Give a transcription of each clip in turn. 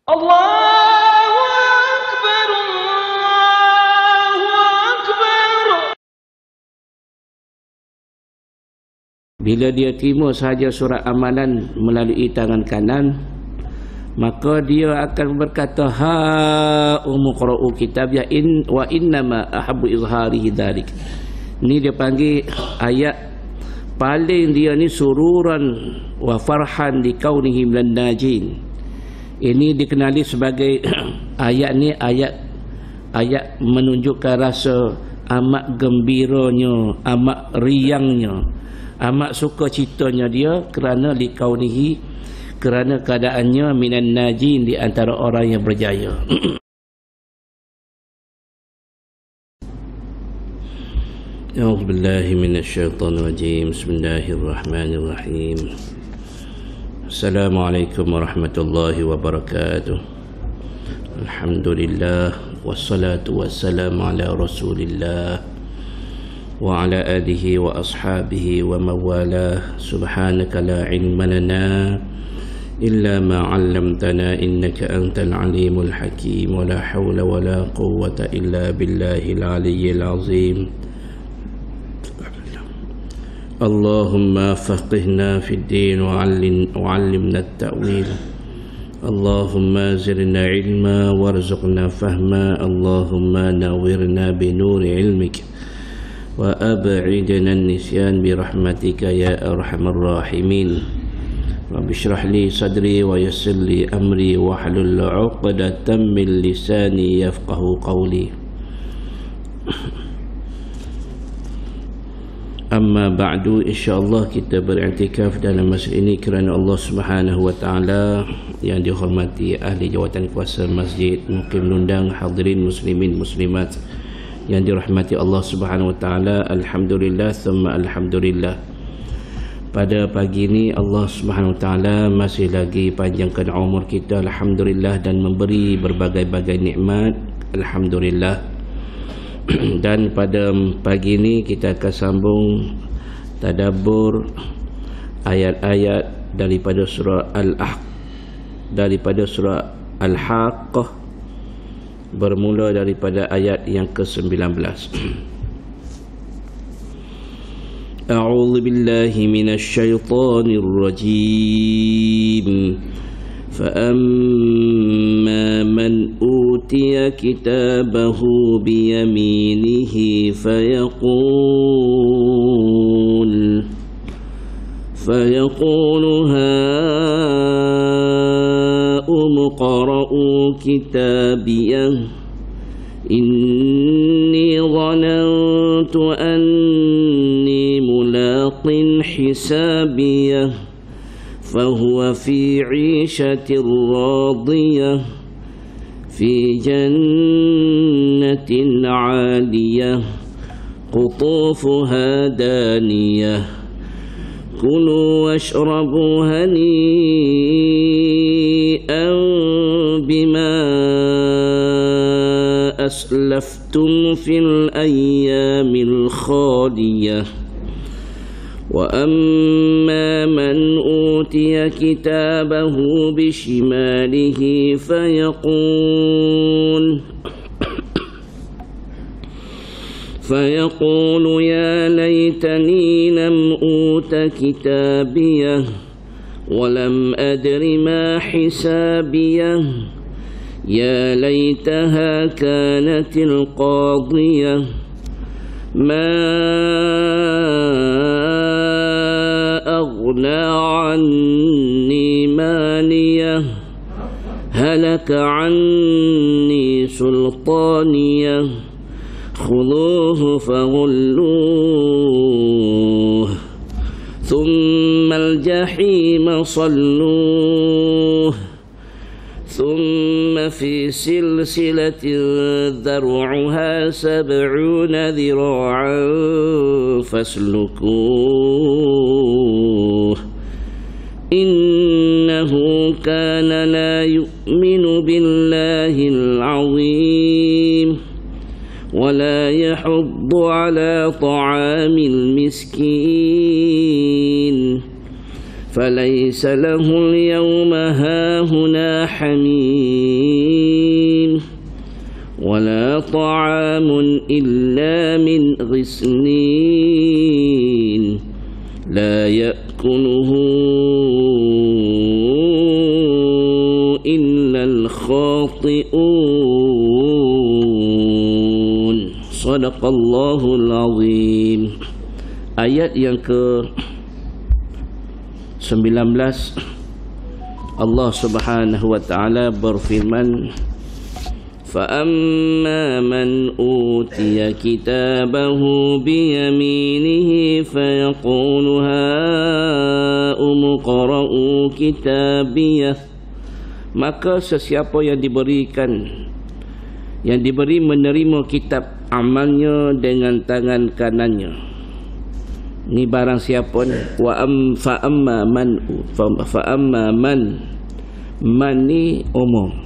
Allahu Akbar, Allahu Akbar. Bila dia terima sahaja surat amalan melalui tangan kanan, maka dia akan berkata, ha umqra'u kitabya in wa innama ahabbu izharihi dzalik. Ni dia panggil ayat paling dia ni sururan wa farhan li kaunihi minan najin. Ini dikenali sebagai ayat ni ayat menunjukkan rasa amat gembiranya, amat riangnya, amat sukacitanya dia kerana li kaunihi, kerana keadaannya minan najin, di antara orang yang berjaya. A'udzubillahi minasyaitonirrajim. Bismillahirrahmanirrahim. Assalamualaikum warahmatullahi wabarakatuh. Alhamdulillah wassalatu wassalamu ala Rasulillah wa ala alihi wa ashabihi wa mawalah. Subhanaka la ilma lana illa ma 'allamtana innaka antal alimul hakim. Wa la hawla wa la quwwata illa billahil aliyyil azim. Allahumma faqihna fid din wa 'allimna at-ta'wil. Allahumma zidna ilma warzuqna fahma. Allahumma nawwirna bi nuri ilmik wa ab'idna an-nisyan bi rahmatika ya arhamar rahimin. Rabbi shrah li sadri wa yassir li amri wa hlul 'uqdatam min lisani yafqahu qawli. Amma ba'du, insyaAllah kita beriktikaf dalam masa ini kerana Allah Subhanahu wa ta'ala. Yang dihormati ahli jawatan kuasa masjid, mukim nundang, hadirin muslimin muslimat yang dirahmati Allah Subhanahu wa ta'ala. Alhamdulillah thumma alhamdulillah. Pada pagi ini Allah Subhanahu wa ta'ala masih lagi panjangkan umur kita, alhamdulillah, dan memberi berbagai-bagai nikmat, alhamdulillah. Dan pada pagi ini kita akan sambung tadabbur ayat-ayat daripada surah Al-Haqqah, bermula daripada ayat yang ke-19. A'udzu billahi minasy syaithanir rajim. فأما من أوتي كتابه بيمينه فيقول هاؤم اقرءوا كتابيه إني ظننت أني ملاق حسابيه فهو في عيشة راضية في جنة عالية قطوفها دانية كلوا واشربوا هنيئا بما أسلفتم في الأيام الخالية وأما من أوتي كتابه بشماله فيقول يا ليتني لم أوت كتابيه ولم أدر ما حسابيه يا ليتها كانت القاضية ما أغنى عني ماليه هلك عني سلطانيه خذوه فغلوه ثم الجحيم صلوه ثم في سلسلة ذرعها 70 ذراعا فاسلكوه إنه كان لا يؤمن بالله العظيم ولا يحض على طعام المسكين فليس له اليوم هاهنا حميم ولا طعام إلا من غسلين لا يأكله إلا الخاطئون صدق الله العظيم. Ayat yang ke-19 Allah Subhanahu wa taala berfirman, فَأَمَّا مَنْ أُوتِيَ كِتَابَهُ بِيَمِينِهِ فَيَقُولُ هَاؤُمُ اقْرَءُوا كِتَابِيَهْ. Maka sesiapa yang diberi menerima kitab amalnya dengan tangan kanannya. Ni barang siapa ni? Fa'amma man ni umum.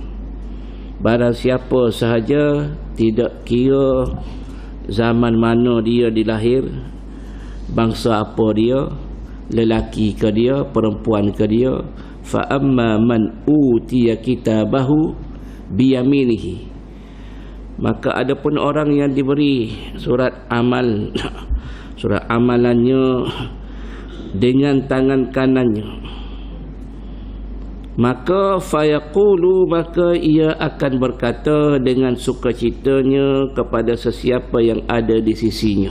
Barang siapa sahaja, tidak kira zaman mana dia dilahir, bangsa apa dia, lelaki ke dia, perempuan ke dia. Fa amma man utiya kitabahu biyaminihi. Maka adapun orang yang diberi surat amalannya dengan tangan kanannya, maka fayaqulu, maka ia akan berkata dengan sukacitanya kepada sesiapa yang ada di sisinya,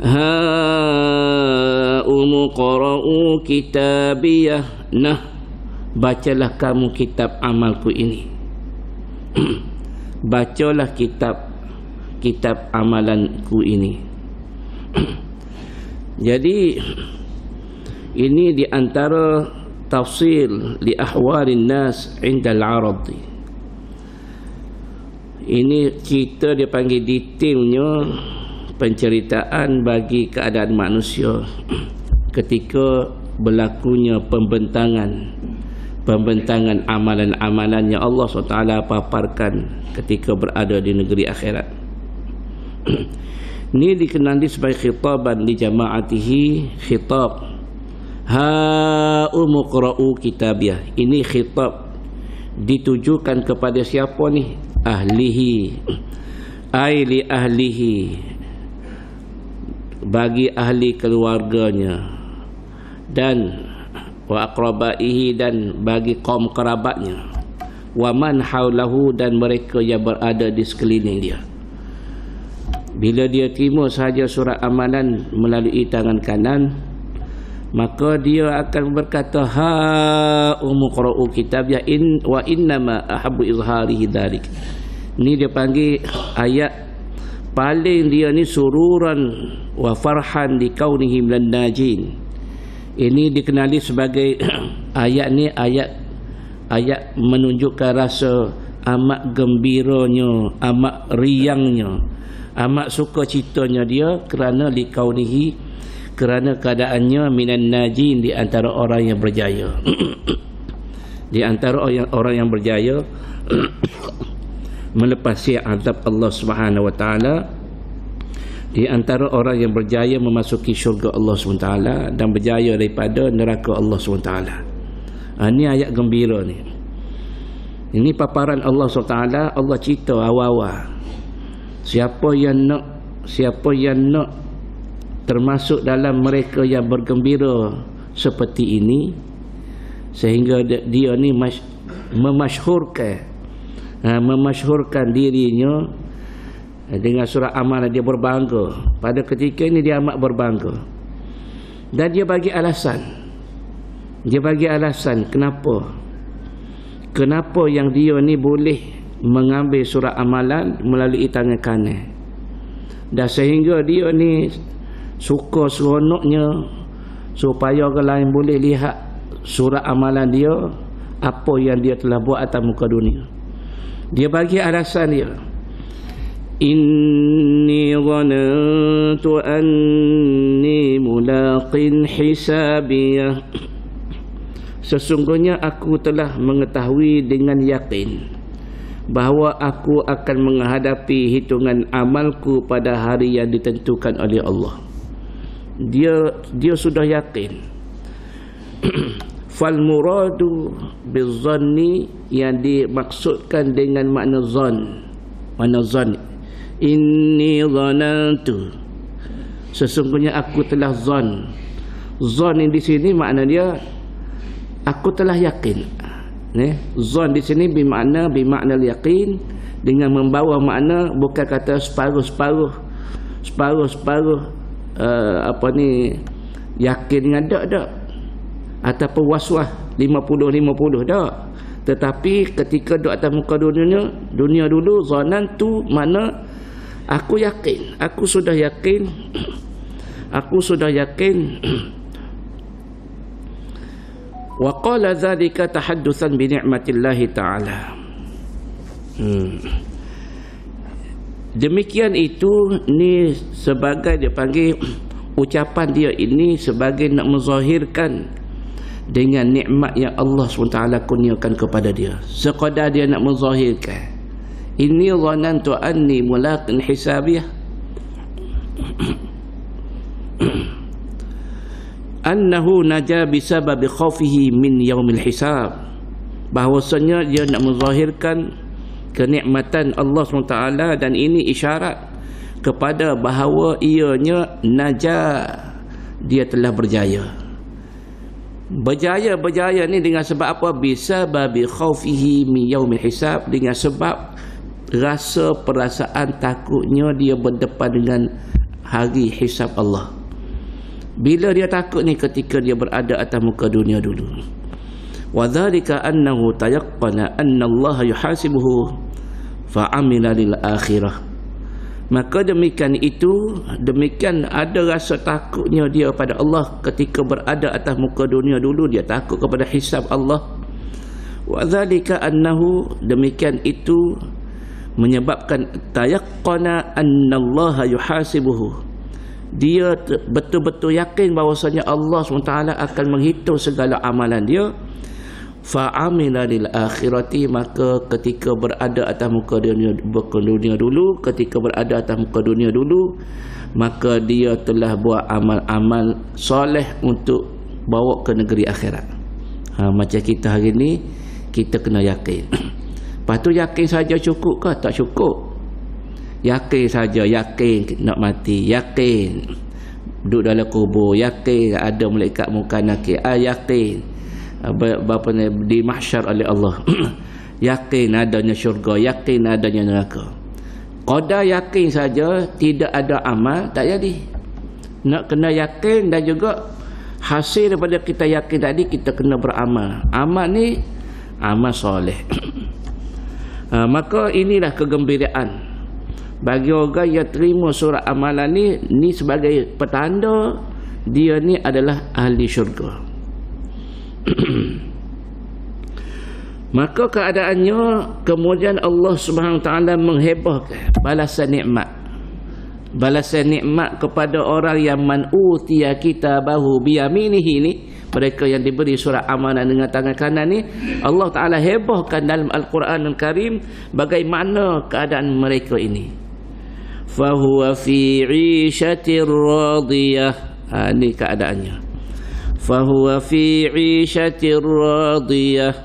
ha umqra'u kitabiyah, nah bacalah kamu kitab amalku ini. Bacalah kitab amalanku ini. Jadi ini di antara tafsil li ahwalin nas indal arad. Ini cerita dia panggil detailnya, penceritaan bagi keadaan manusia ketika berlakunya pembentangan amalan-amalan yang Allah SWT paparkan ketika berada di negeri akhirat. Ini dikenali sebagai khitaban li jama'atihi, khitab ha umqra'u kitabiyah. Ini khitab ditujukan kepada siapa ni? Ahlihi, ai li ahlihi, bagi ahli keluarganya, dan wa aqrabaihi, dan bagi kaum kerabatnya, wa man haulahu, dan mereka yang berada di sekeliling dia. Bila dia terima sahaja surat amalan melalui tangan kanan, maka dia akan berkata ha umqra'u kitabiyah wa innama ahabbu izharihi dzalik. Ni dia panggil ayat paling dia ni sururan wa farhan li kaunihim lan najin. Ini dikenali sebagai ayat ni ayat menunjukkan rasa amat gembiranya, amat riangnya, amat sukacitanya dia kerana li kaunihi, kerana keadaannya minan najin, di antara orang yang berjaya. Di antara orang yang berjaya melepasi azab Allah Subhanahu wa taala, di antara orang yang berjaya memasuki syurga Allah SWT dan berjaya daripada neraka Allah SWT. Ini ayat gembira ni. Ini paparan Allah SWT. Allah cerita awal-awal siapa yang nak termasuk dalam mereka yang bergembira seperti ini, sehingga dia ni memasyhurkan dirinya dengan surah amalan. Dia berbangga pada ketika ini, dia amat berbangga, dan dia bagi alasan kenapa yang dia ni boleh mengambil surah amalan melalui tangan kanan, dan sehingga dia ni suka seronoknya supaya orang lain boleh lihat surah amalan dia, apa yang dia telah buat atas muka dunia. Dia bagi alasan dia, inni dhanantu anni mulaqin hisabiyah, sesungguhnya aku telah mengetahui dengan yakin bahawa aku akan menghadapi hitungan amalku pada hari yang ditentukan oleh Allah. Dia sudah yakin Fal muradu bizanni, yang dimaksudkan dengan makna zan. Mana zan? Inni zanantu, sesungguhnya aku telah zan. Zan di sini makna dia aku telah yakin. Zan di sini bermakna yakin, dengan membawa makna bukan kata separuh yakin dengan dak ataupun waswas 50-50 dak. Tetapi ketika duduk atas muka dunia dulu, zanan tu mana aku yakin, aku sudah yakin wa qala dzalika tahaddusan bi ni'matillahi ta'ala. Demikian itu, ni sebagai dia panggil ucapan dia ini sebagai nak menzahirkan dengan nikmat yang Allah SWT kurniakan kepada dia. Sekadar dia nak menzahirkan, inni dhanantu anni mulaqin hisabiyah annahu naja bisababi khawfihi min yaumil hisab, bahawasanya dia nak menzahirkan kenikmatan Allah SWT, dan ini isyarat kepada bahawa ianya naja, dia telah berjaya. Berjaya ni dengan sebab apa? Bisababi khawfihi min yaumil hisab, dengan sebab rasa perasaan takutnya dia berdepan dengan hari hisab Allah. Bila dia takut ni? Ketika dia berada atas muka dunia dulu. Wa dzalika annahu tayaqqana anna Allah yuhasibuhu fa'amila lil akhirah. Maka demikian ada rasa takutnya dia pada Allah ketika berada atas muka dunia dulu, dia takut kepada hisab Allah. Wa dzalika annahu, demikian itu menyebabkan tayaqqana anna Allah yuhasibuhu, dia betul-betul yakin bahawasanya Allah SWT akan menghitung segala amalan dia. Fa'amila lil akhirati, maka ketika berada atas muka dunia dulu, maka dia telah buat amal-amal soleh untuk bawa ke negeri akhirat. Macam kita hari ni, kita kena yakin. Lepas tu yakin saja cukup ke? Tak cukup. Yakin saja, yakin nak mati, yakin duduk dalam kubur, yakin ada malaikat munkar nakir, yakin di mahsyar oleh Allah, yakin adanya syurga, yakin adanya neraka. Qadar yakin saja, tidak ada amal, tak jadi. Nak kena yakin, dan juga hasil daripada kita yakin tadi, kita kena beramal. Amal ni amal soleh. Maka inilah kegembiraan bagi orang yang terima surat amalan ni sebagai petanda dia ni adalah ahli syurga. Maka keadaannya kemudian Allah SWT menghebahkan balasan nikmat kepada orang yang man utiya kitabahu biyaminihi ni, mereka yang diberi surat amanah dengan tangan kanan ni, Allah Ta'ala hebahkan dalam Al-Quran Al-Karim bagaimana keadaan mereka ini. Fahuwa fi 'ishatir radiyah, ini keadaannya. Fahuwa fi 'ishatir radiyah,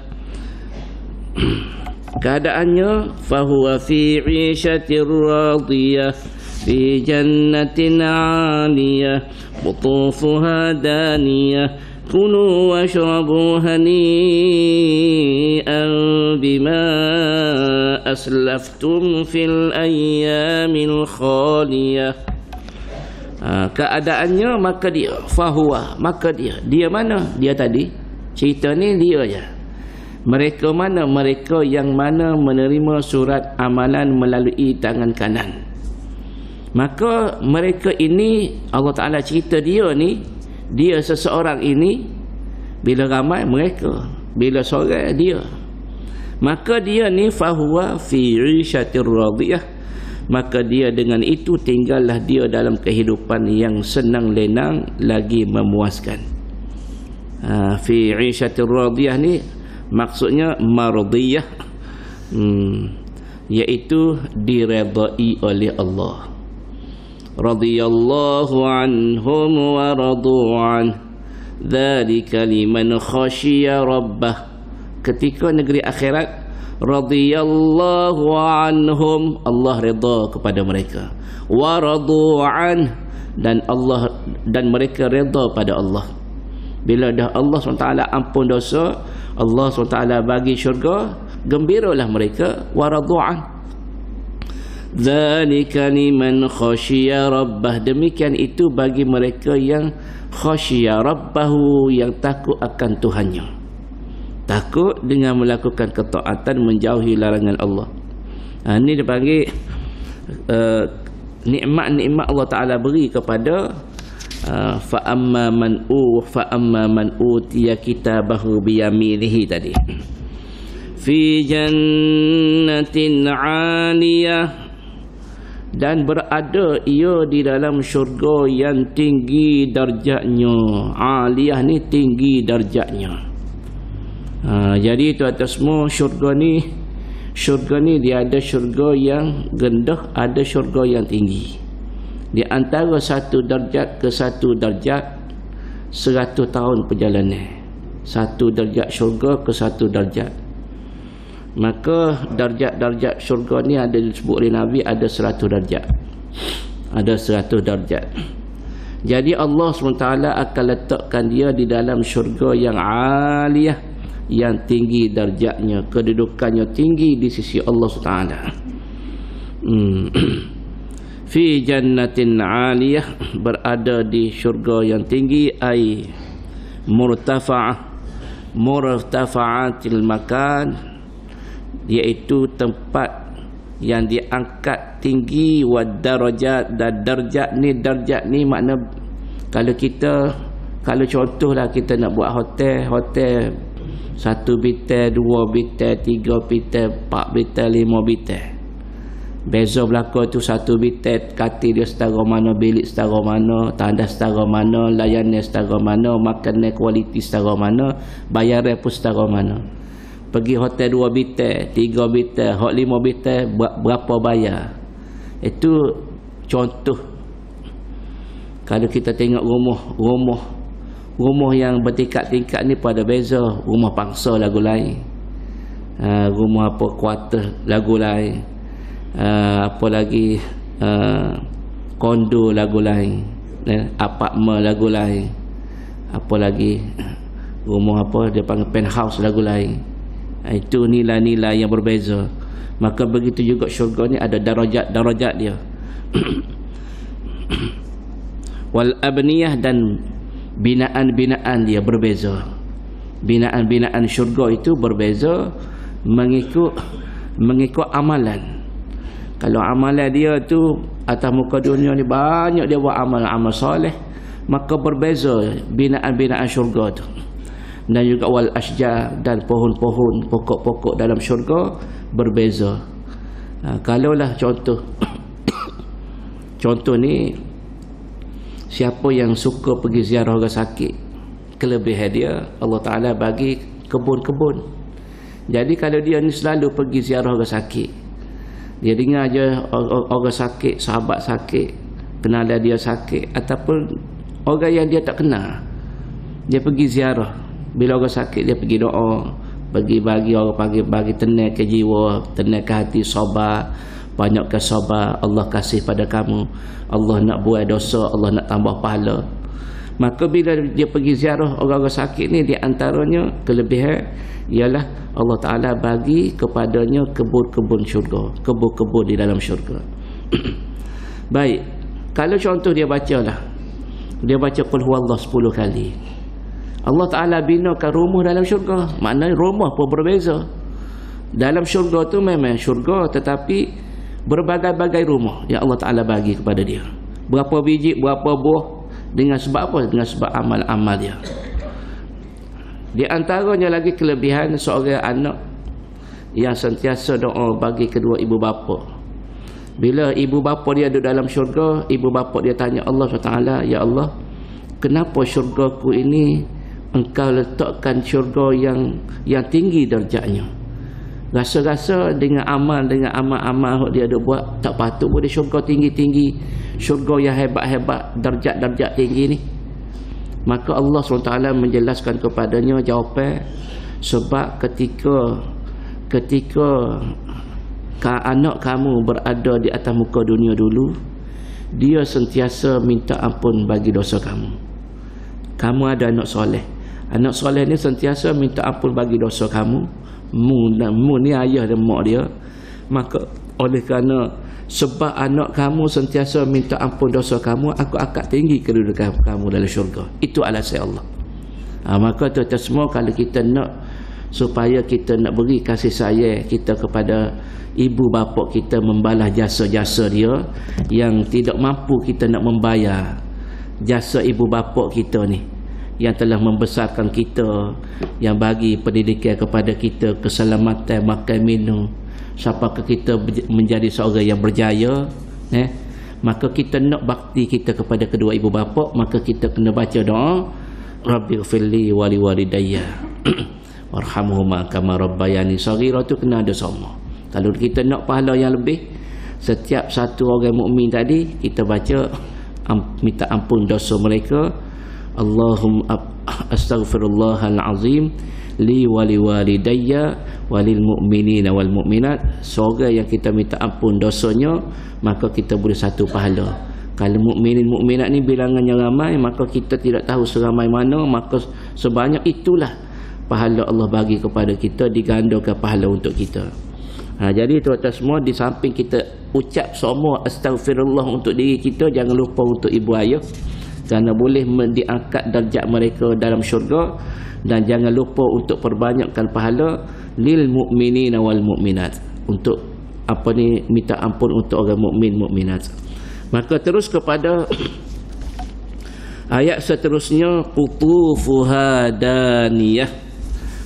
keadaannya fahuwa fi 'ishatir radiyah fi jannatin 'aliyah qutufuha daniyah kulu washrabu hani'an bima aslaftum fil ayyamil khaliyah. Keadaannya maka dia fahuwa, maka dia mana? Dia tadi cerita ni dia je. Mereka mana? Mereka yang mana menerima surat amalan melalui tangan kanan. Maka mereka ini Allah Ta'ala cerita dia ni, dia seseorang ini, bila ramai mereka, bila seorang dia, maka dia ni fahuwa fi 'ishatir radiyah, maka dia dengan itu tinggallah dia dalam kehidupan yang senang lenang lagi memuaskan. Fi 'ishatir radiyah ni maksudnya mardiyah, iaitu diredai oleh Allah. Radiyallahu anhum wa radu'an, Dzalika liman khasyiya rabbah. Ketika negeri akhirat, radhiyallahu anhum, Allah redha kepada mereka, wa radu an, dan mereka redha pada Allah. Bila dah Allah SWT ampun dosa, Allah SWT bagi syurga, gembiralah mereka, wa radu an. Dzalika liman khasyiya rabbah. Demikian itu bagi mereka yang khasyiya rabbahu, yang takut akan Tuhannya, takut dengan melakukan ketaatan, menjauhi larangan Allah. Ini dipanggil nikmat-nikmat Allah Ta'ala beri kepada fa amma man utiya kitabahu biyaminihi tadi. Fi jannatin 'aliyah, dan berada ia di dalam syurga yang tinggi darjatnya. 'Aliyah ni tinggi darjatnya. Jadi itu atas semua syurga ni dia ada syurga yang rendah, ada syurga yang tinggi. Di antara satu darjat ke satu darjat 100 tahun perjalanan. Satu darjat syurga ke satu darjat. Maka darjat-darjat syurga ni ada disebut oleh Nabi ada 100 darjat. Ada 100 darjat. Jadi Allah SWT akan letakkan dia di dalam syurga yang 'aliyah, yang tinggi darjatnya, kedudukannya tinggi di sisi Allah SWT. Fi jannatin 'aliyah, berada di syurga yang tinggi, ai murtafa'atil makan, iaitu tempat yang diangkat tinggi, wa darajat, dan darjat ni makna kalau contohlah kita nak buat hotel 1 bitel, 2 bitel, 3 bitel, 4 bitel, 5 bitel. Beza belakang tu 1 bitel, katil dia setara mana, bilik setara mana, tandas setara mana, layanan setara mana, makanan kualiti setara mana, bayaran pun setara mana. Pergi hotel 2 bitel, 3 bitel, hot 5 bitel, berapa bayar. Itu contoh. Kalau kita tengok rumah yang bertingkat-tingkat ni pada beza. Rumah pangsa lagu lain, rumah apa kuarter lagu lain, apa lagi kondo lagu lain, apartmen lagu lain, apa lagi rumah apa dia panggil penthouse lagu lain. Itu nilai-nilai yang berbeza. Maka begitu juga syurga ni ada darajat dia. Wal abniyah, dan binaan-binaan dia berbeza. Binaan-binaan syurga itu berbeza mengikut amalan. Kalau amalan dia tu atas muka dunia ni banyak dia buat amal soleh, maka berbeza binaan-binaan syurga tu. Dan juga wal asjar, dan pohon-pohon, pokok-pokok dalam syurga berbeza. Kalaulah contoh ni, siapa yang suka pergi ziarah orang sakit, kelebihan dia Allah Ta'ala bagi kebun-kebun. Jadi kalau dia ni selalu pergi ziarah orang sakit, dia dengar je orang sakit, sahabat sakit, kenalan dia sakit, ataupun orang yang dia tak kenal, dia pergi ziarah. Bila orang sakit dia pergi doa, bagi orang bagi tenang ke jiwa, tenang ke hati, sabar, banyakkan sabar, Allah kasih pada kamu, Allah nak buat dosa, Allah nak tambah pahala. Maka bila dia pergi ziarah orang-orang sakit ni, di antaranya kelebihan ialah Allah Ta'ala bagi kepadanya kebun-kebun syurga, kebun-kebun di dalam syurga. Baik, kalau contoh dia baca qul huwallah 10 kali, Allah Ta'ala binakan rumah dalam syurga. Maknanya rumah pun berbeza. Dalam syurga tu memang syurga, tetapi berbagai-bagai rumah yang Allah Ta'ala bagi kepada dia. Berapa biji, berapa buah, dengan sebab apa? Dengan sebab amal-amal dia. Di antaranya lagi kelebihan seorang anak yang sentiasa doa bagi kedua ibu bapa. Bila ibu bapa dia ada dalam syurga, ibu bapa dia tanya Allah SWT, ya Allah, kenapa syurgaku ini Engkau letakkan syurga yang tinggi darjatnya? Rasa-rasa dengan amal-amal dia ada buat, tak patut boleh syurga tinggi-tinggi, syurga yang hebat-hebat, darjat-darjat tinggi ni. Maka Allah SWT menjelaskan kepadanya jawapan, sebab ketika anak kamu berada di atas muka dunia dulu, dia sentiasa minta ampun bagi dosa kamu. Kamu ada anak soleh. Anak soleh ni sentiasa minta ampun bagi dosa kamu. Mu ni ayah dan mak dia. Maka oleh kerana sebab anak kamu sentiasa minta ampun dosa kamu, aku angkat tinggi kedudukan kamu dalam syurga. Itu alasan Allah. Maka tuan-tuan semua, kalau kita nak supaya kita nak beri kasih sayang kita kepada ibu bapa kita, membalas jasa-jasa dia yang tidak mampu kita nak membayar, jasa ibu bapa kita ni yang telah membesarkan kita, yang bagi pendidikan kepada kita, keselamatan makan minum, sampai kita menjadi seorang yang berjaya, maka kita nak bakti kita kepada kedua ibu bapa, maka kita kena baca doa, Rabbighfirli wa liwalidayya warhamhuma kama rabbayani shaghira. Tu kena ada semua. Kalau kita nak pahala yang lebih, setiap satu orang mukmin tadi kita baca minta ampun dosa mereka, Allahumma astaghfirullahal azim li wa liwalidayya walil mu'minina wal mu'minat. Seorang yang kita minta ampun dosanya, maka kita boleh satu pahala. Kalau mukminin mukminat ni bilangannya ramai, maka kita tidak tahu seramai mana, maka sebanyak itulah pahala Allah bagi kepada kita, digandakan pahala untuk kita. Jadi tuan-tuan semua, di samping kita ucap semua astaghfirullah untuk diri kita, jangan lupa untuk ibu ayah, kerana boleh diangkat darjat mereka dalam syurga. Dan jangan lupa untuk perbanyakkan pahala lil mu'minina wal mu'minat, untuk minta ampun untuk orang mukmin mukminat. Maka terus kepada ayat seterusnya, qutufuha daniyah.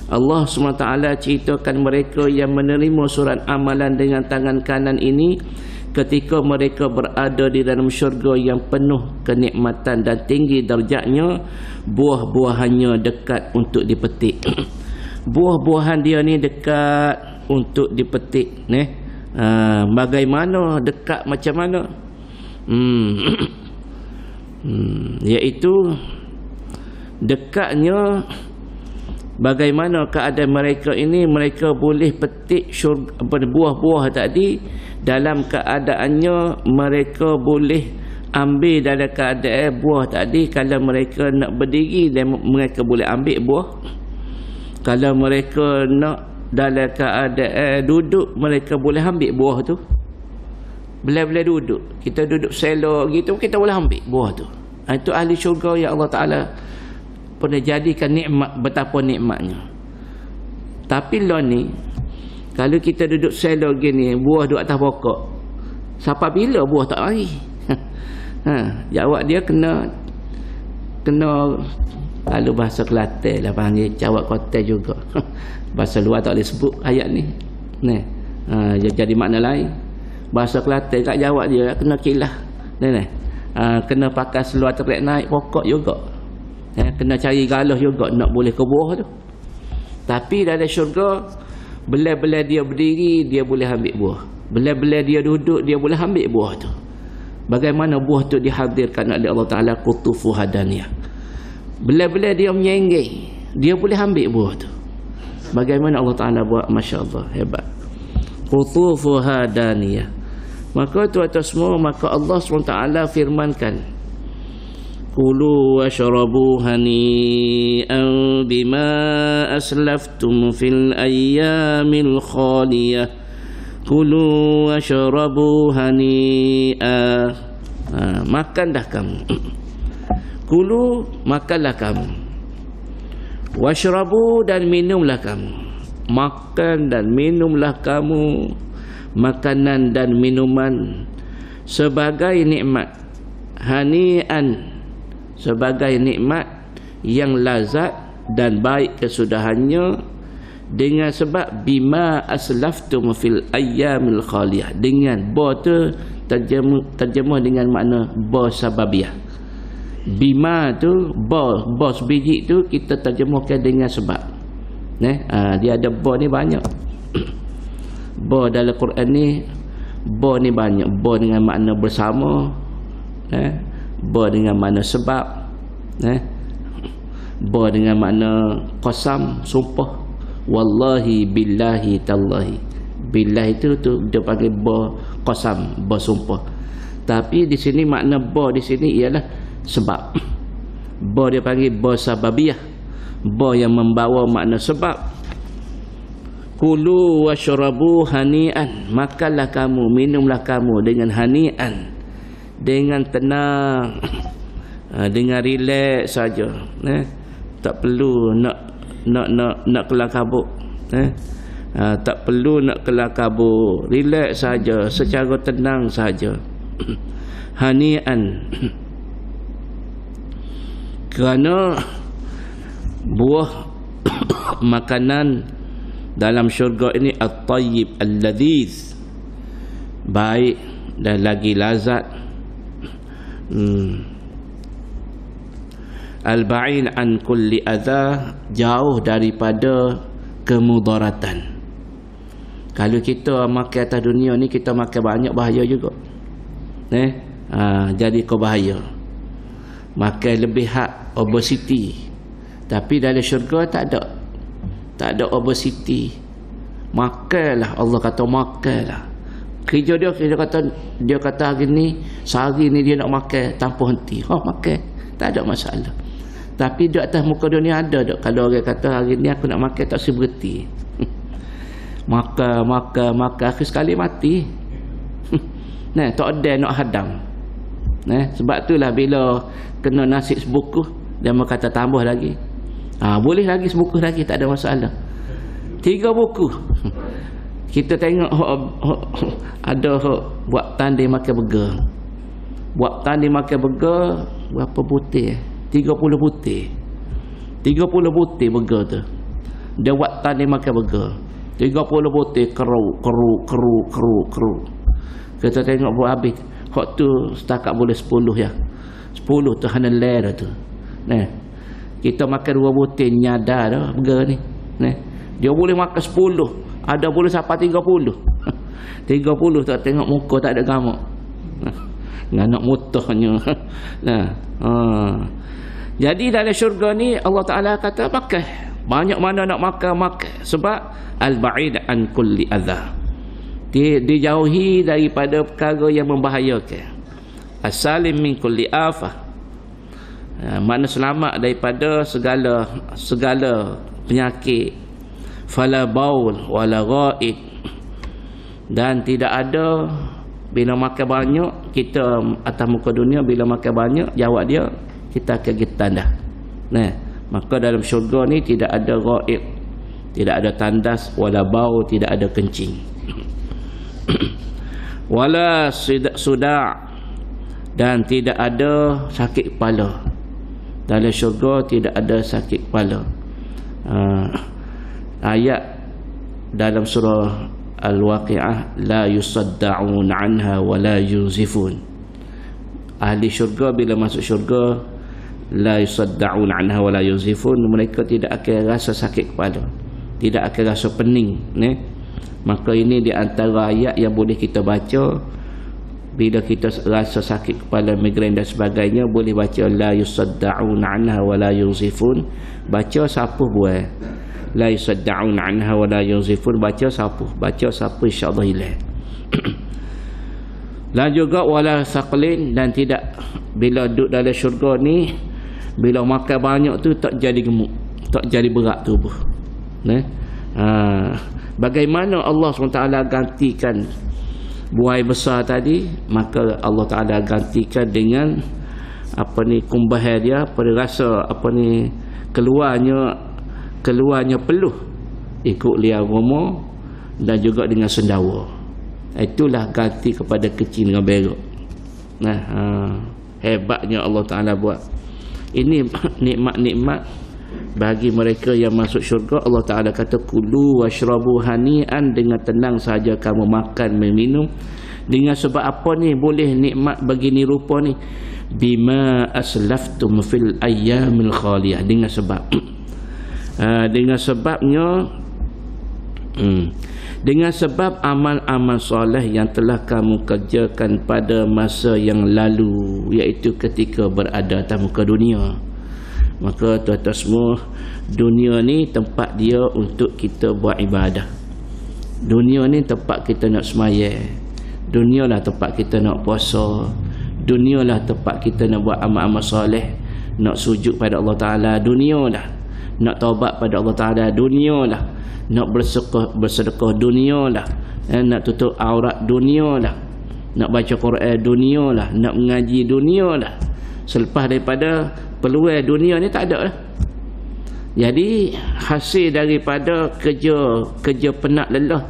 Allah SWT ceritakan mereka yang menerima surat amalan dengan tangan kanan ini, ketika mereka berada di dalam syurga yang penuh kenikmatan dan tinggi darjatnya, buah-buahannya dekat untuk dipetik. Buah-buahan dia ni dekat untuk dipetik. Bagaimana dekat, macam mana? Iaitu dekatnya, bagaimana keadaan mereka ini, mereka boleh petik buah-buah tadi dalam keadaannya mereka boleh ambil dalam keadaan buah tadi. Kalau mereka nak berdiri, mereka boleh ambil buah. Kalau mereka nak dalam keadaan duduk, mereka boleh ambil buah tu. Boleh duduk, kita duduk selok gitu, kita boleh ambil buah tu. Itu ahli syurga yang Allah Ta'ala pernah jadikan nikmat, betapa nikmatnya. Tapi lah ni, kalau kita duduk selok gini, buah duduk atas pokok, sampai bila buah tak lari? Jawab dia kena kalau bahasa Kelantan lah panggil jawab kotak juga. Bahasa luar tak boleh sebut ayat ni. Jadi makna lain. Bahasa Kelantan kat jawab dia kena kilah. Kena pakai seluar terik naik pokok juga. Kena cari galah juga nak boleh ke buah tu. Tapi dalam syurga, belai-belai dia berdiri, dia boleh ambil buah. Belai-belai dia duduk, dia boleh ambil buah tu. Bagaimana buah tu dihadirkan oleh Allah Ta'ala, qutufuha daniyah. Belai-belai dia menyenggih, dia boleh ambil buah tu. Bagaimana Allah Ta'ala buat, Masya Allah, hebat. Qutufuha daniyah. Maka tuan-tuan semua, maka Allah SWT firmankan, Kulu washrabu hani'an bima aslaftum fil ayyamil khaliyah. Kulu washrabu hani'a. Makanlah kamu. Kulu, makanlah kamu. Washrabu, dan minumlah kamu. Makan dan minumlah kamu makanan dan minuman sebagai nikmat. Hani'an, sebagai nikmat yang lazat dan baik kesudahannya, dengan sebab bima aslaftum fil ayyamil khaliyah. Dengan ba tu terjemah dengan makna ba sababiyah. Bima tu ba sebiji tu kita terjemahkan dengan sebab. Dia ada ba ni banyak. Ba dalam Quran ni, ba ni banyak. Ba dengan makna bersama, ba dengan makna sebab, Ba dengan makna qasam, sumpah. Wallahi billahi tallahi. Billah itu dia panggil ba qasam, ba sumpah. Tapi di sini makna ba di sini ialah sebab. Ba dia panggil ba sababiyah. Ba yang membawa makna sebab. Kulu washrabu hani'an, makanlah kamu, minumlah kamu dengan hani'an, dengan tenang, dengan relax saja, tak perlu nak kelang kabut, tak perlu nak kelang kabut, relax saja, secara tenang saja. Hani'an, kerana buah makanan dalam syurga ini at-tayyib al-ladhiz, baik dan lagi lazat. Al-ba'in an kulli adha, jauh daripada kemudaratan. Kalau kita makan atas dunia ni, kita makan banyak, bahaya juga. Jadi kau bahaya. Makan lebih hak, obesity. Tapi dalam syurga tak ada obesity. Makanlah, Allah kata makanlah. Kerja dia kata hari ni, sehari ni dia nak makan tanpa henti. Makan, tak ada masalah. Tapi di atas muka dunia ada tak? Kalau orang kata hari ni aku nak makan tak berhenti. makan akhir sekali mati. Tak ada nak hadam. Sebab itulah bila kena nasi sebukuh, dia kata tambah lagi. Boleh lagi sebukuh lagi, tak ada masalah. 3 buku. Kita tengok ada buat tanding makan burger. Buat tanding makan burger berapa butir? 30 butir. 30 butir burger tu. Dia buat tanding makan burger. 30 butir keru. Kita tengok buat habis. Hak tu setakat boleh 10 ya. 10 tu hana lera tu. Kita makan 2 butir nyadar dah burger ni. Dia boleh makan 10. Ada boleh sampai 30. 30 tak tengok muka tak ada gamak. Nganak mutahnya. Jadi dalam syurga ni Allah Ta'ala kata makan. Banyak mana nak makan. Sebab al-ba'id an kulli adha, dijauhi daripada perkara yang membahayakan. As-salim min kulli afah, makna selamat daripada segala penyakit. Fala baul wala ghaid, dan tidak ada bila makan banyak kita atas muka dunia, bila makan banyak jawab dia kita akan tandas. Maka dalam syurga ni tidak ada ghaid, tidak ada tandas, wala baul, tidak ada kencing. Wala suda', dan tidak ada sakit kepala. Dalam syurga tidak ada sakit kepala. Ayat dalam surah Al-Waqi'ah, la yusadda'un anha wa la yunzifun. Ahli syurga bila masuk syurga, la yusadda'un anha wa la yunzifun, mereka tidak akan rasa sakit kepala, tidak akan rasa pening. Maka ini di antara ayat yang boleh kita baca bila kita rasa sakit kepala, migrain dan sebagainya, boleh baca la yusadda'un anha wa la yunzifun. Baca sapuh buat la yusadda'un anha wa la yunzifun, baca sapuh insya-Allah hilang. Dan juga wala saqlin, dan tidak, bila duduk dalam syurga ni, bila makan banyak tu tak jadi gemuk, tak jadi berat tubuh. Bagaimana Allah SWT gantikan buai besar tadi, maka Allah Ta'ala gantikan dengan kumbahai dia, pada rasa keluarnya peluh ikut liar romo, dan juga dengan sendawa. Itulah ganti kepada kecil dengan berok. Hebatnya Allah Ta'ala buat. Ini nikmat-nikmat bagi mereka yang masuk syurga. Allah Ta'ala kata kulu washrabu hani'an, dengan tenang saja kamu makan meminum. Dengan sebab apa ni boleh nikmat begini rupa ni? Bima aslaftum fil ayyamil khaliyah, dengan sebab dengan sebab amal-amal soleh yang telah kamu kerjakan pada masa yang lalu, iaitu ketika berada atas muka dunia. Maka tuan-tuan semua, dunia ni tempat dia untuk kita buat ibadah. Dunia ni tempat kita nak semayang. Dunia lah tempat kita nak puasa. Dunia lah tempat kita nak buat amal-amal soleh, nak sujud pada Allah Ta'ala. Dunia lah nak taubat pada Allah Ta'ala. Dunia lah nak bersedekah. Dunia lah nak tutup aurat. Dunia lah nak baca Quran. Dunia lah nak mengaji. Dunia lah. Selepas daripada peluang dunia ni tak ada lah. Jadi hasil daripada kerja penat lelah,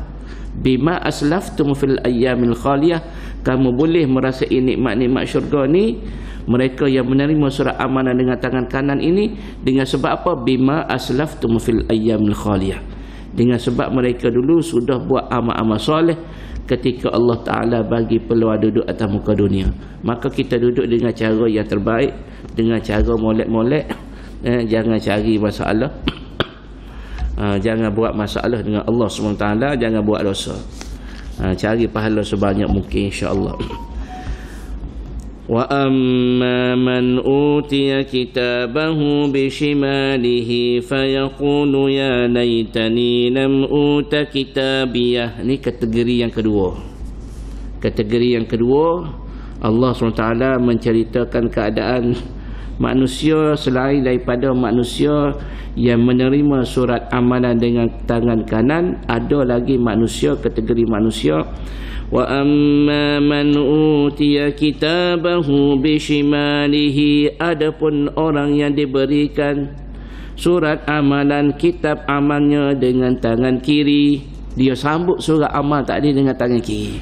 bima aslaftum fil ayyamil khaliyah, kamu boleh merasai nikmat-nikmat syurga ni. Mereka yang menerima surat amanah dengan tangan kanan ini dengan sebab apa? Bima aslaftum fil ayyamil khaliyah, dengan sebab mereka dulu sudah buat amal-amal soleh ketika Allah Ta'ala bagi peluang duduk atas muka dunia. Maka kita duduk dengan cara yang terbaik, dengan cara molek-molek. Jangan cari masalah. Jangan buat masalah dengan Allah SWT. Jangan buat dosa. Cari pahala sebanyak mungkin, insya-Allah. Wa amma man utiya kitabahu bishimalihi fayaqulu ya laitani lam uta kitabiyah. Ini kategori yang kedua. Kategori yang kedua, Allah SWT menceritakan keadaan manusia selain daripada manusia yang menerima surat amalan dengan tangan kanan. Ada lagi manusia, kategori manusia, wa amma man utiya kitabahu bishimalihi, adapun orang yang diberikan surat amalan, kitab amalnya dengan tangan kiri. Dia sambut surat amal tadi dengan tangan kiri.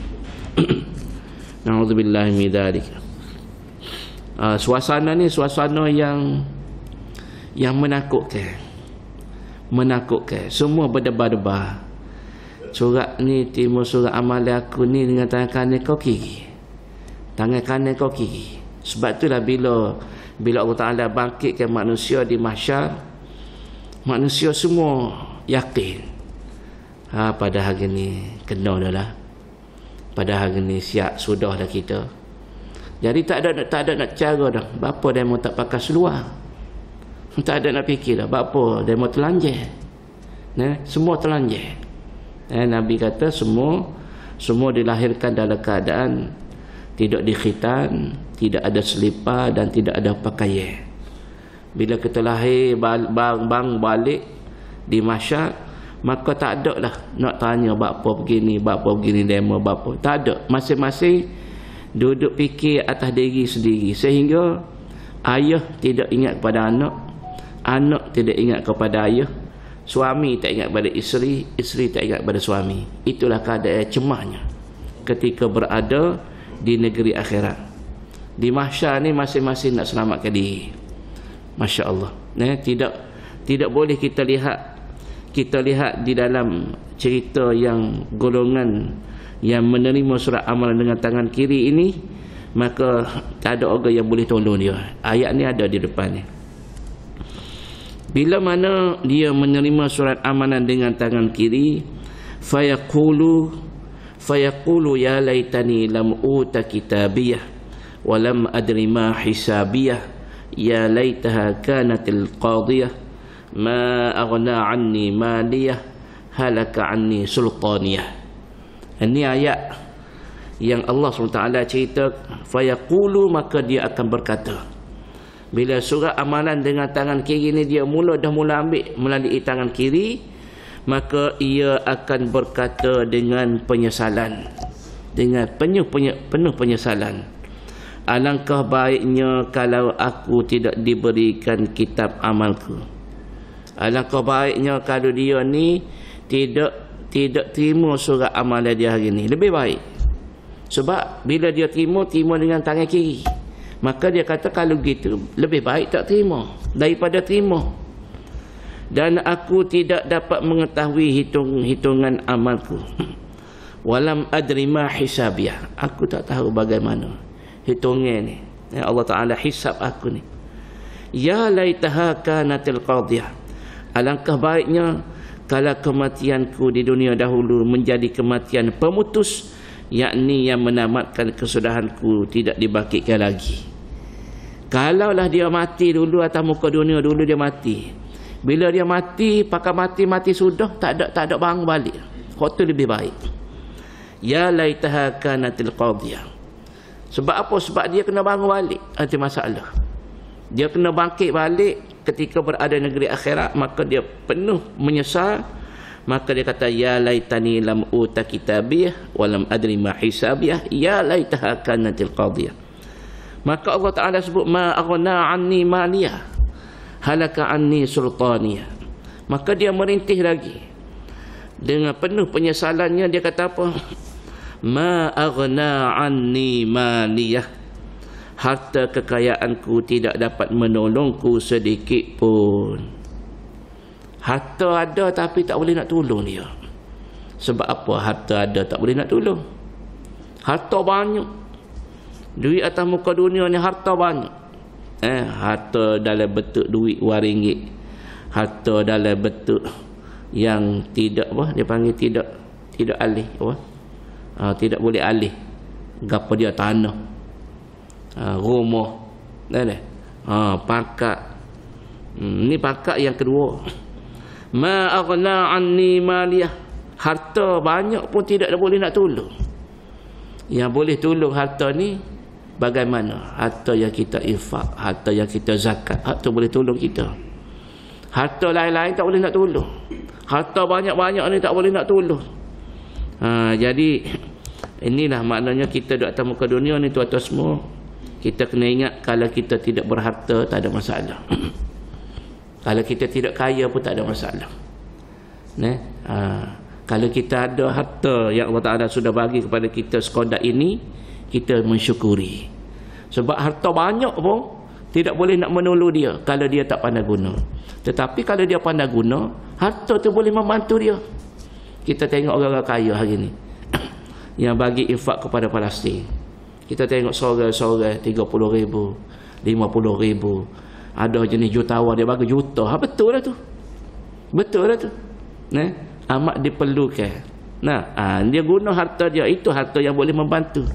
Na'udzubillah min dzalik. Suasana ni suasana yang menakutkan. Semua berdebar-debar. Surat ni, timur surat amal aku ni dengan tangan kanan kau kiri. Tangan kanan kau kiri. Sebab itulah bila Allah Ta'ala bangkitkan manusia di mahsyar, manusia semua yakin, pada hari ni kena dah lah. Pada hari ni siap sudah dah kita. Jadi tak ada nak cara dah. Bapa demo tak pakai seluar. Tak ada nak fikir dah. Bapa demo telanjang. Semua telanjang. Nabi kata semua dilahirkan dalam keadaan tidak dikhitan, tidak ada selipar dan tidak ada pakaian. Bila kita lahir balik di mahsyar, maka tak ada lah nak tanya bapa begini demo bapa. Tak ada. Masing-masing duduk fikir atas diri sendiri, sehingga ayah tidak ingat kepada anak, anak tidak ingat kepada ayah, suami tak ingat kepada isteri, isteri tak ingat kepada suami. Itulah keadaan cemahnya ketika berada di negeri akhirat. Di mahsyar ni masing-masing nak selamatkan diri. Masya Allah. Tidak boleh kita lihat di dalam cerita yang golongan yang menerima surat amalan dengan tangan kiri ini, maka tak ada orang yang boleh tolong dia. Ayat ni ada di depan ni. Bila mana dia menerima surat amalan dengan tangan kiri, fayaqulu ya laitani lam uta kitabiyah wa lam adri ma hisabiyah ya laitaha kanatil qadiyah ma aghna anni maliyah halaka anni sultaniyah. Ini ayat yang Allah SWT cerita, fayaqulu, maka dia akan berkata. Bila surat amalan dengan tangan kiri ni dia dah mula ambil melalui tangan kiri, maka ia akan berkata dengan penyesalan, dengan penuh penyesalan. Alangkah baiknya kalau aku tidak diberikan kitab amalku. Alangkah baiknya kalau dia ni tidak terima surat amalan dia hari ni. Lebih baik. Sebab bila dia terima dengan tangan kiri. Maka dia kata kalau gitu lebih baik tak terima daripada terima. Dan aku tidak dapat mengetahui hitungan amalku. Walam adri ma hisabiyah. Aku tak tahu bagaimana hitungan ni. Allah Ta'ala hisab aku ni. Ya laitaha kanatil qadiyah. Alangkah baiknya kalau kematianku di dunia dahulu menjadi kematian pemutus, yakni yang menamatkan kesudahanku tidak dibangkitkan lagi. Kalaulah dia mati dulu atas muka dunia, dulu dia mati. Bila dia mati, pakai mati sudah, tak ada bangun balik. Kau tu lebih baik. Ya laitaha kanatil qadiyah. Sebab apa? Sebab dia kena bangun balik. Itu masalah. Dia kena bangkit balik ketika berada di negeri akhirat, maka dia penuh menyesal. Maka dia kata, ya laitani lam uta kitabiyah wa lam adri ma hisabiyah, ya laitaha kanatil qadiyah. Maka Allah Ta'ala sebut, ma aghna anni maliyah, halaka anni sultaniyah. Maka dia merintih lagi dengan penuh penyesalannya. Dia kata apa? Ma aghna anni maliyah, harta kekayaanku tidak dapat menolongku sedikit pun. Harta ada tapi tak boleh nak tolong dia. Sebab apa harta ada tak boleh nak tolong? Harta banyak, duit atas muka dunia ni harta banyak. Harta dalam bentuk duit RM1, harta dalam bentuk yang tidak apa dia panggil, tidak alih apa, tidak boleh alih. Gapo dia, tanah, rumah, pakat. Ni pakat yang kedua. Ma aghna anni maliyah, harta banyak pun tidak boleh nak tolong. Yang boleh tolong harta ni bagaimana? Harta yang kita infak, harta yang kita zakat, harta boleh tolong kita. Harta lain-lain tak boleh nak tolong. Harta banyak-banyak ni tak boleh nak tolong. Jadi inilah maknanya kita duduk atas muka dunia ni, tuan-tuan semua. Kita kena ingat, kalau kita tidak berharta tak ada masalah. Kalau kita tidak kaya pun tak ada masalah. Kalau kita ada harta yang Allah Ta'ala sudah bagi kepada kita sekadar ini, kita mensyukuri. Sebab harta banyak pun tidak boleh nak menolong dia kalau dia tak pandai guna. Tetapi kalau dia pandai guna, harta tu boleh membantu dia. Kita tengok orang-orang kaya hari ni yang bagi infak kepada Palestin. Kita tengok seorang-seorang 30,000, 50,000. Ada jenis jutawan dia bagi juta. Betul lah tu. Betul lah tu. Amat diperlukan. Dia guna harta dia. Itu harta yang boleh membantu.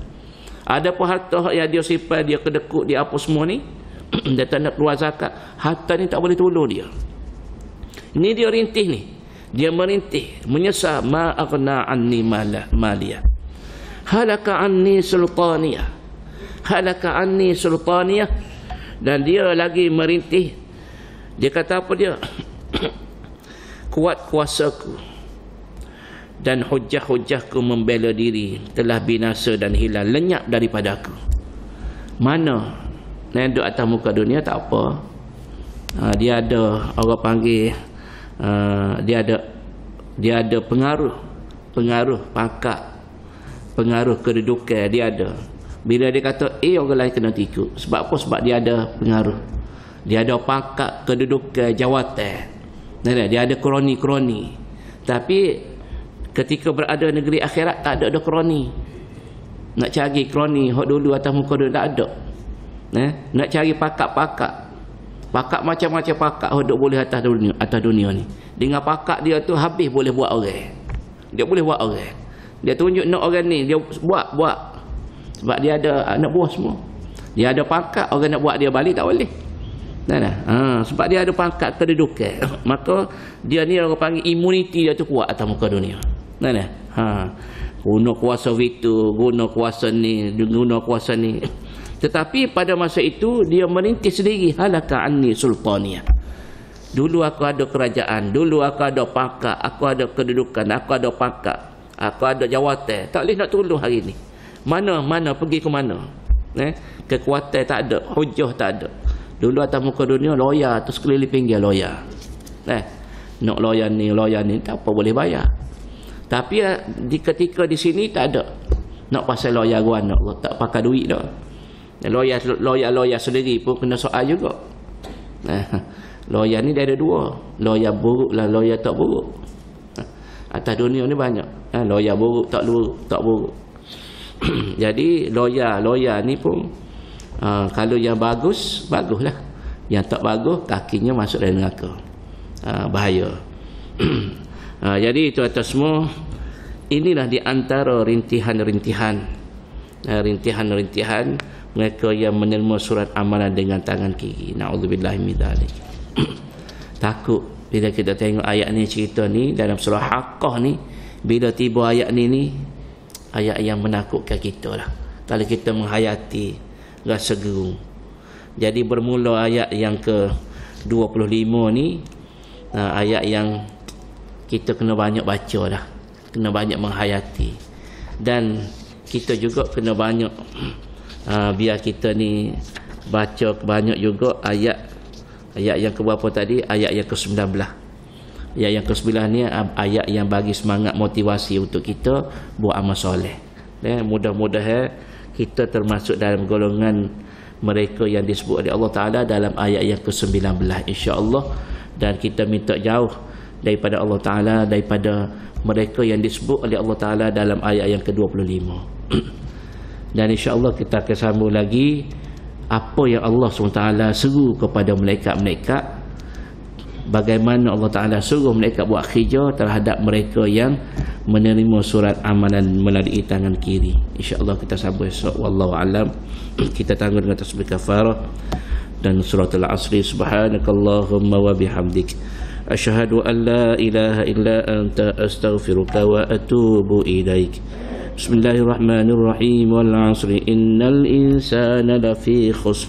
Ada pun harta yang dia simpan, dia kedekut, dia apa semua ni, dia tak nak keluar zakat. Harta ni tak boleh tolong dia. Ini dia rintih ni. Dia merintih, menyesal. Ma aghna anni maliyah, halaka anni sultaniyah, halaka anni sultaniyah. Dan dia lagi merintih. Dia kata apa dia? Kuat kuasaku dan hujah-hujahku membela diri telah binasa dan hilang, lenyap daripada aku. Mana? Duduk atas muka dunia tak apa. Dia ada, orang panggil, dia ada pengaruh pangkat, pengaruh kedudukan dia ada. Bila dia kata orang lain kena ikut. Sebab apa? Sebab dia ada pengaruh, dia ada pangkat, kedudukan, jawatan. Dia ada kroni. Tapi ketika berada negeri akhirat tak ada kroni. Nak cari kroni hok dulu atas muka dunia tak ada. Nak cari pakat macam-macam pakat hok duk boleh atas dunia ni. Dengan pakat dia tu habis boleh buat orang. Dia boleh buat orang. Dia tunjuk nak orang ni, dia buat. Sebab dia ada anak buah semua. Dia ada pangkat, orang nak buat dia balik tak boleh. Sebab dia ada pangkat kedudukan. Maka dia ni orang panggil imuniti dia tu kuat atas muka dunia. Guna kuasa itu, guna kuasa ni, guna kuasa ni. Tetapi pada masa itu dia merintih sendiri. Halaka anni sultaniyah. Dulu aku ada kerajaan, dulu aku ada pangkat, aku ada kedudukan, aku ada pangkat, aku ada jawatan. Tak boleh nak tolong hari ni. Mana pergi ke mana? Kekuatan tak ada, hujah tak ada. Dulu atas muka dunia lawyer tu sekeliling pinggir lawyer. Nak lawyer ni tak apa boleh bayar. Tapi ketika di sini tak ada. Nak pasal lawyer gua nak tak pakai duit dah. Lawyer sendiri pun kena soal juga. Lawyer ni dia ada dua. Lawyer buruk lah, lawyer tak buruk. Atas dunia ni banyak. Lawyer buruk, tak buruk. Jadi lawyer ni pun kalau yang baguslah. Yang tak bagus kakinya masuk dalam neraka. Bahaya. Jadi itu atas semua, inilah di antara rintihan-rintihan mereka yang menerima surat amalan dengan tangan kiri. Na'udzubillahi min dzalik. Takut bila kita tengok ayat ni, cerita ni dalam surah Haqqah ni, bila tiba ayat ni ayat yang menakutkan kita lah kalau kita menghayati rasa gerung. Jadi bermula ayat yang ke 25 ni, ayat yang kita kena banyak baca lah, kena banyak menghayati, dan kita juga kena banyak biar kita ni baca banyak juga ayat yang keberapa tadi, ayat yang ke-19. Ayat yang ke-9 ni ayat yang bagi semangat motivasi untuk kita buat amal soleh. Mudah-mudahan kita termasuk dalam golongan mereka yang disebut oleh Allah Ta'ala dalam ayat yang ke-19 insya-Allah, dan kita minta jauh daripada Allah Ta'ala, daripada mereka yang disebut oleh Allah Ta'ala dalam ayat yang ke-25. Dan insya-Allah kita akan sambung lagi apa yang Allah SWT seru kepada malaikat-malaikat, bagaimana Allah Ta'ala suruh mereka buat khijah terhadap mereka yang menerima surat amalan melalui tangan kiri. InsyaAllah kita sambung esok. Wallahu alam. Kita tangguh dengan tasbih kafarah dan surat al-asri. Subhanakallahumma wa bihamdik, asyhadu an la ilaha illa anta, astaghfiruka wa atubu ilaik. Bismillahirrahmanirrahim. Wal 'asri innal insana lafi khusr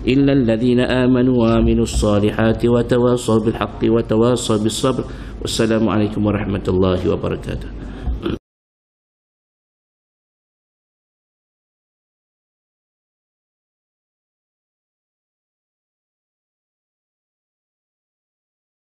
illa alladhina amanu wa amilus solihati wa tawassaw bil haqqi wa tawassaw bis sabr. Wassalamu alaikum warahmatullahi wabarakatuh.